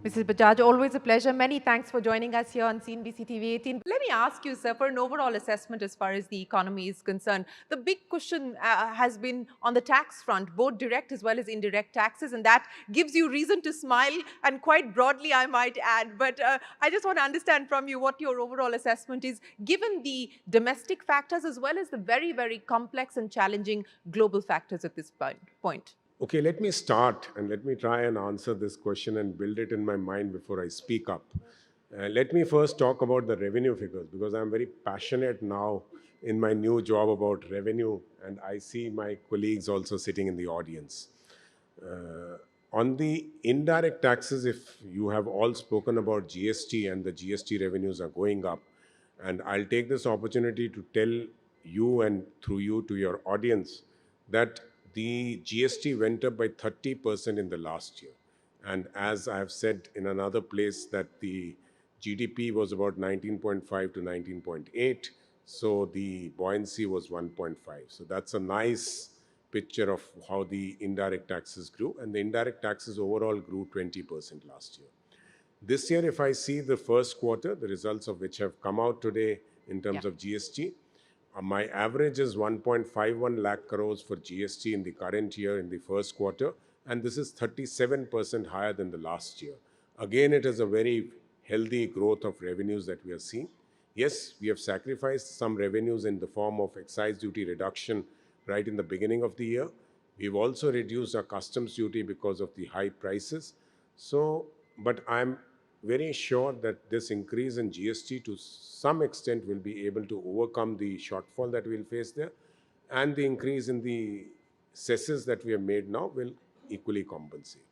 Mrs. Bajaj, always a pleasure. Many thanks for joining us here on CNBC TV18. Let me ask you, sir, for an overall assessment as far as the economy is concerned. The big cushion has been on the tax front, both direct as well as indirect taxes, and that gives you reason to smile, and quite broadly, I might add. But I just want to understand from you what your overall assessment is, given the domestic factors as well as the very, very complex and challenging global factors at this point. Okay, let me start and let me try and answer this question and build it in my mind before I speak up. Let me first talk about the revenue figures because I'm very passionate now in my new job about revenue, and I see my colleagues also sitting in the audience. On the indirect taxes, if you have all spoken about GST and the GST revenues are going up, and I'll take this opportunity to tell you and through you to your audience that the GST went up by 30% in the last year. And as I have said in another place that the GDP was about 19.5 to 19.8, so the buoyancy was 1.5. So that's a nice picture of how the indirect taxes grew, and the indirect taxes overall grew 20% last year. This year, if I see the first quarter, the results of which have come out today in terms of GST, my average is 1.51 lakh crores for GST in the current year in the first quarter, and this is 37% higher than the last year. Again, it is a very healthy growth of revenues that we are seeing. Yes, we have sacrificed some revenues in the form of excise duty reduction right in the beginning of the year. We've also reduced our customs duty because of the high prices. But I'm very sure that this increase in GST to some extent will be able to overcome the shortfall that we'll face there, and the increase in the cesses that we have made now will equally compensate.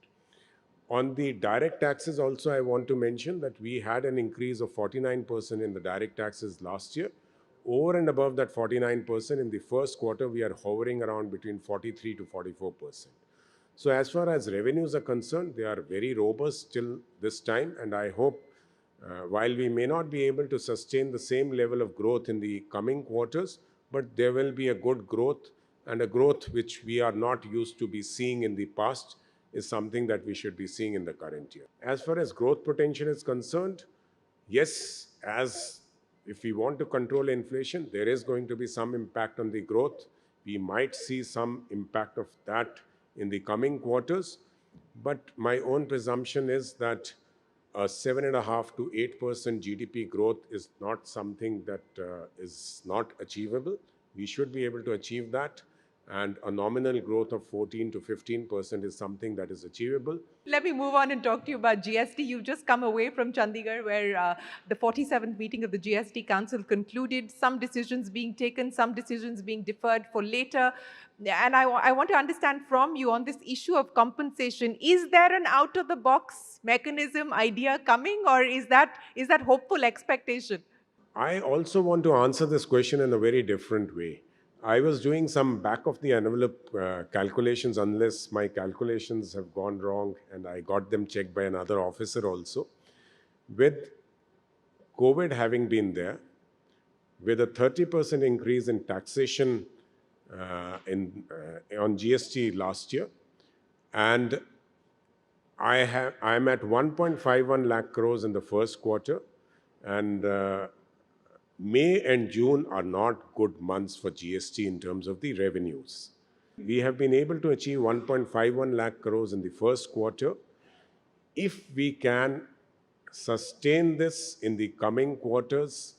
On the direct taxes also, I want to mention that we had an increase of 49% in the direct taxes last year. Over and above that 49%, in the first quarter, we are hovering around between 43 to 44%. So as far as revenues are concerned, they are very robust till this time, and I hope while we may not be able to sustain the same level of growth in the coming quarters, but there will be a good growth, and a growth which we are not used to be seeing in the past is something that we should be seeing in the current year. As far as growth potential is concerned, yes, as if we want to control inflation, there is going to be some impact on the growth. We might see some impact of that in the coming quarters, but my own presumption is that a 7.5 to 8% GDP growth is not something that is not achievable. We should be able to achieve that, and a nominal growth of 14 to 15% is something that is achievable. Let me move on and talk to you about GST. You've just come away from Chandigarh, where the 47th meeting of the GST Council concluded, some decisions being taken, some decisions being deferred for later. And I want to understand from you on this issue of compensation, is there an out-of-the-box mechanism idea coming, or is that hopeful expectation? I also want to answer this question in a very different way. I was doing some back of the envelope calculations, unless my calculations have gone wrong, and I got them checked by another officer also. With COVID having been there, with a 30% increase in taxation on GST last year, and I'm at 1.51 lakh crores in the first quarter, and May and June are not good months for GST in terms of the revenues. We have been able to achieve 1.51 lakh crores in the first quarter. If we can sustain this in the coming quarters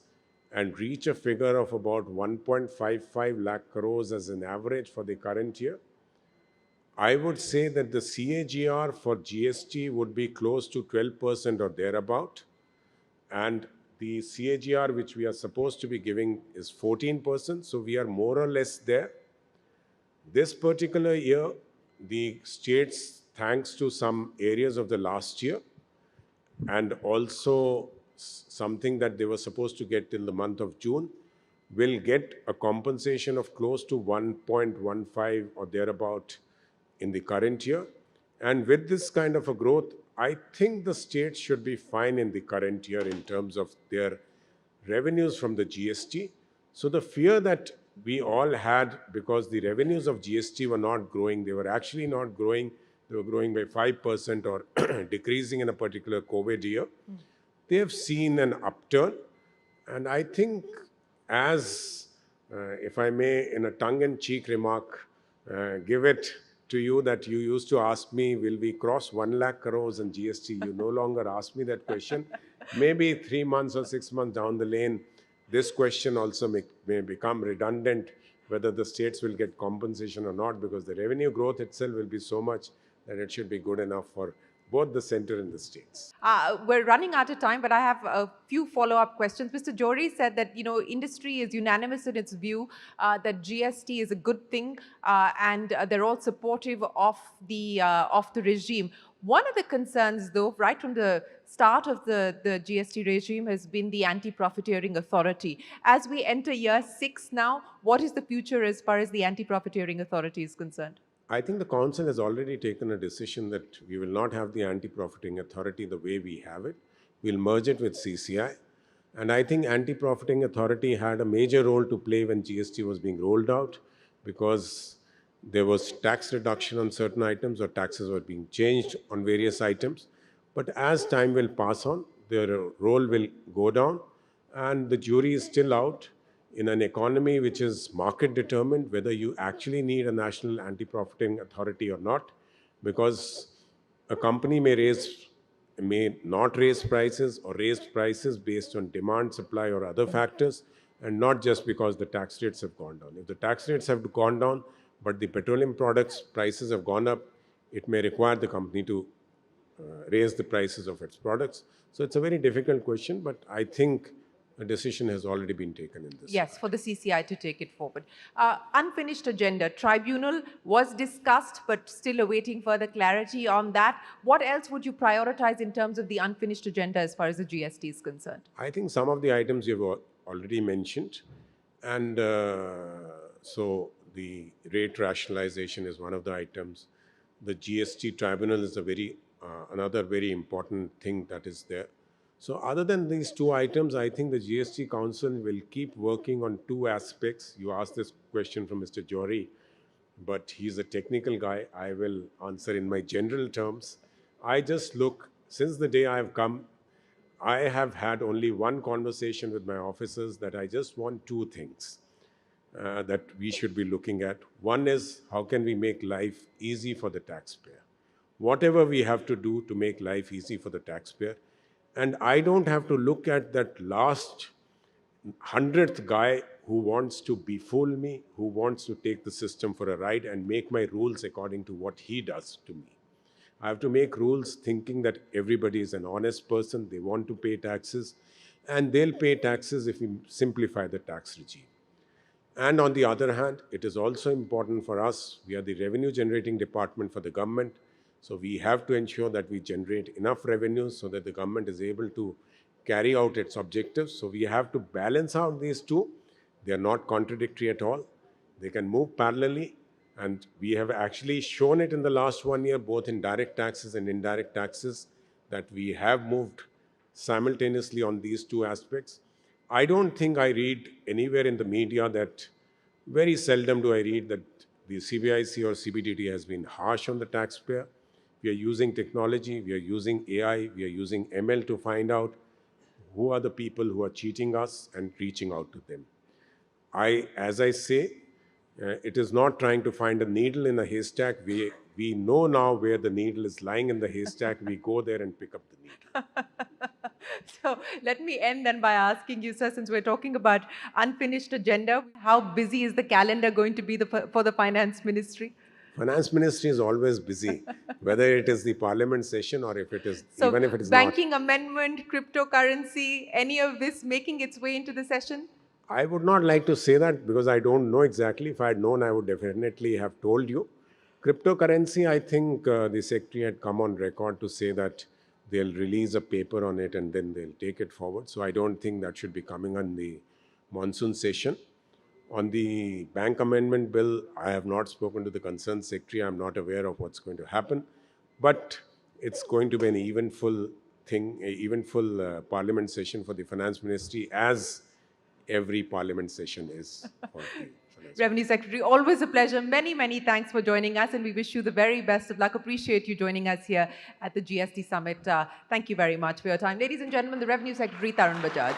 and reach a figure of about 1.55 lakh crores as an average for the current year, I would say that the CAGR for GST would be close to 12% or thereabout, and the CAGR which we are supposed to be giving is 14%, so we are more or less there. This particular year, the states, thanks to some areas of the last year, and also something that they were supposed to get till the month of June, will get a compensation of close to 1.15 or thereabout in the current year. And with this kind of a growth, I think the states should be fine in the current year in terms of their revenues from the GST. So the fear that we all had, because the revenues of GST were not growing, they were actually not growing they were growing by 5% or decreasing in a particular COVID year, they have seen an upturn. And I think, as if I may, in a tongue-in-cheek remark, give it to you that you used to ask me, will we cross 1 lakh crores in GST? You no longer ask me that question. Maybe 3 months or 6 months down the lane, this question also may become redundant, whether the states will get compensation or not, because the revenue growth itself will be so much that it should be good enough for both the center and the states. We're running out of time, but I have a few follow-up questions. Mr. Johri said that industry is unanimous in its view that GST is a good thing, and they're all supportive of the regime. One of the concerns, though, right from the start of the GST regime has been the Anti-Profiteering Authority. As we enter year 6 now, what is the future as far as the Anti-Profiteering Authority is concerned? I think the council has already taken a decision that we will not have the anti-profiting authority the way we have it. We'll merge it with CCI. And I think anti-profiting authority had a major role to play when GST was being rolled out, because there was tax reduction on certain items or taxes were being changed on various items. But as time will pass on, their role will go down, and the jury is still out. In an economy which is market determined, whether you actually need a national anti-profiting authority or not, because a company may not raise prices or raise prices based on demand, supply, or other factors, and not just because the tax rates have gone down. If the tax rates have gone down, but the petroleum products prices have gone up, it may require the company to raise the prices of its products. So it's a very difficult question, but I think a decision has already been taken in this. Yes, for the CCI to take it forward. Unfinished agenda. Tribunal was discussed, but still awaiting further clarity on that. What else would you prioritize in terms of the unfinished agenda as far as the GST is concerned? I think some of the items you've already mentioned. And so the rate rationalization is one of the items. The GST tribunal is another very important thing that is there. So other than these two items, I think the GST Council will keep working on two aspects. You asked this question from Mr. Johri, but he's a technical guy. I will answer in my general terms. I just look, since the day I have come, I have had only one conversation with my officers that I just want two things that we should be looking at. One is, how can we make life easy for the taxpayer? Whatever we have to do to make life easy for the taxpayer. And I don't have to look at that last 100th guy who wants to befool me, who wants to take the system for a ride and make my rules according to what he does to me. I have to make rules thinking that everybody is an honest person, they want to pay taxes, and they'll pay taxes if we simplify the tax regime. And on the other hand, it is also important for us, we are the revenue generating department for the government, so we have to ensure that we generate enough revenues so that the government is able to carry out its objectives. So we have to balance out these two. They are not contradictory at all. They can move parallelly. And we have actually shown it in the last 1 year, both in direct taxes and indirect taxes, that we have moved simultaneously on these two aspects. I don't think I read anywhere in the media that, very seldom do I read that the CBIC or CBDT has been harsh on the taxpayer. We are using technology, we are using AI, we are using ML to find out who are the people who are cheating us and reaching out to them. As I say, it is not trying to find a needle in a haystack. We know now where the needle is lying in the haystack. We go there and pick up the needle. So let me end then by asking you, sir, since we're talking about unfinished agenda, how busy is the calendar going to be for the Finance Ministry? Finance Ministry is always busy, whether it is the Parliament session or if it is, so even if it is banking amendment, cryptocurrency, any of this making its way into the session? I would not like to say that because I don't know exactly. If I had known, I would definitely have told you. Cryptocurrency, I think the Secretary had come on record to say that they'll release a paper on it and then they'll take it forward. So I don't think that should be coming on the monsoon session. On the bank amendment bill, I have not spoken to the concerned Secretary. I'm not aware of what's going to happen. But it's going to be an eventful thing, an eventful Parliament session for the Finance Ministry, as every Parliament session is for the Revenue Secretary, always a pleasure. Many, many thanks for joining us, and we wish you the very best of luck. Appreciate you joining us here at the GST Summit. Thank you very much for your time. Ladies and gentlemen, the Revenue Secretary, Tarun Bajaj.